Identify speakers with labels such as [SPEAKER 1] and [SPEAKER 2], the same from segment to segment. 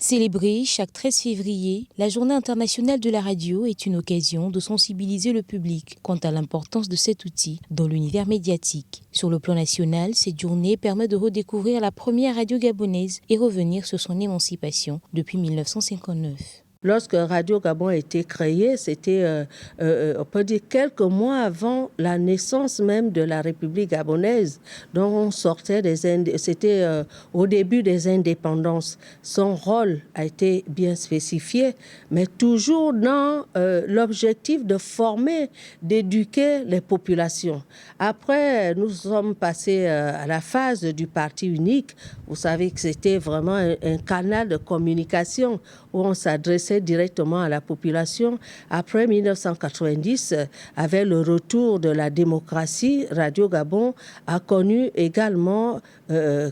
[SPEAKER 1] Célébrée chaque 13 février, la Journée internationale de la radio est une occasion de sensibiliser le public quant à l'importance de cet outil dans l'univers médiatique. Sur le plan national, cette journée permet de redécouvrir la première radio gabonaise et revenir sur son émancipation depuis 1959.
[SPEAKER 2] Lorsque Radio Gabon a été créé, c'était, on peut dire, quelques mois avant la naissance même de la République gabonaise, dont on sortait c'était au début des indépendances. Son rôle a été bien spécifié, mais toujours dans l'objectif de former, d'éduquer les populations. Après, nous sommes passés à la phase du parti unique. Vous savez que c'était vraiment un canal de communication où on s'adressait directement à la population. Après 1990, avec le retour de la démocratie, Radio Gabon a connu également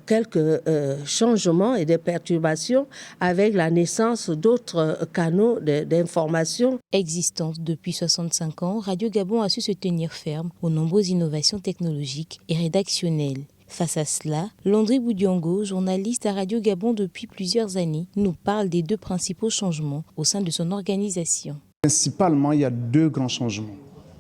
[SPEAKER 2] quelques changements et des perturbations avec la naissance d'autres canaux d'information.
[SPEAKER 1] Existante depuis 65 ans, Radio Gabon a su se tenir ferme aux nombreuses innovations technologiques et rédactionnelles. Face à cela, Landry Boudiongo, journaliste à Radio Gabon depuis plusieurs années, nous parle des deux principaux changements au sein de son organisation.
[SPEAKER 3] Principalement, il y a deux grands changements.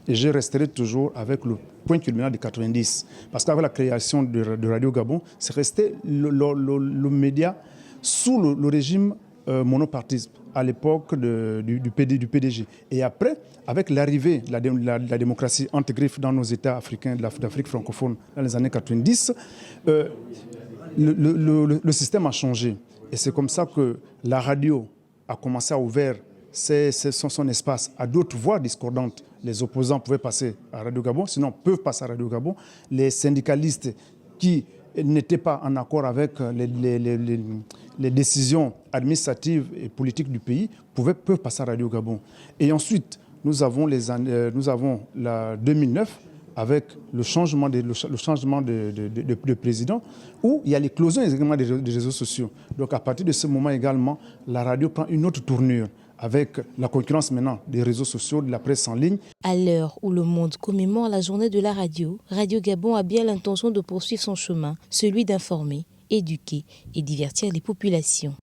[SPEAKER 3] Et je resterai toujours avec le point culminant de 90. Parce qu'avec la création de Radio Gabon, c'est resté le média sous le régime monopartisme à l'époque du PDG. Et après, avec l'arrivée de la démocratie intégrée dans nos États africains, d'Afrique francophone, dans les années 90, le système a changé. Et c'est comme ça que la radio a commencé à ouvrir son espace à d'autres voix discordantes. Les opposants pouvaient passer à Radio Gabon, sinon peuvent passer à Radio Gabon. Les syndicalistes qui n'étaient pas en accord avec les décisions administratives et politiques du pays peuvent passer à Radio Gabon. Et ensuite, nous avons la 2009 avec le changement de président, où il y a l'éclosion également des réseaux sociaux. Donc à partir de ce moment également, la radio prend une autre tournure, avec la concurrence maintenant des réseaux sociaux, de la presse en ligne.
[SPEAKER 1] À l'heure où le monde commémore la journée de la radio, Radio Gabon a bien l'intention de poursuivre son chemin, celui d'informer, éduquer et divertir les populations.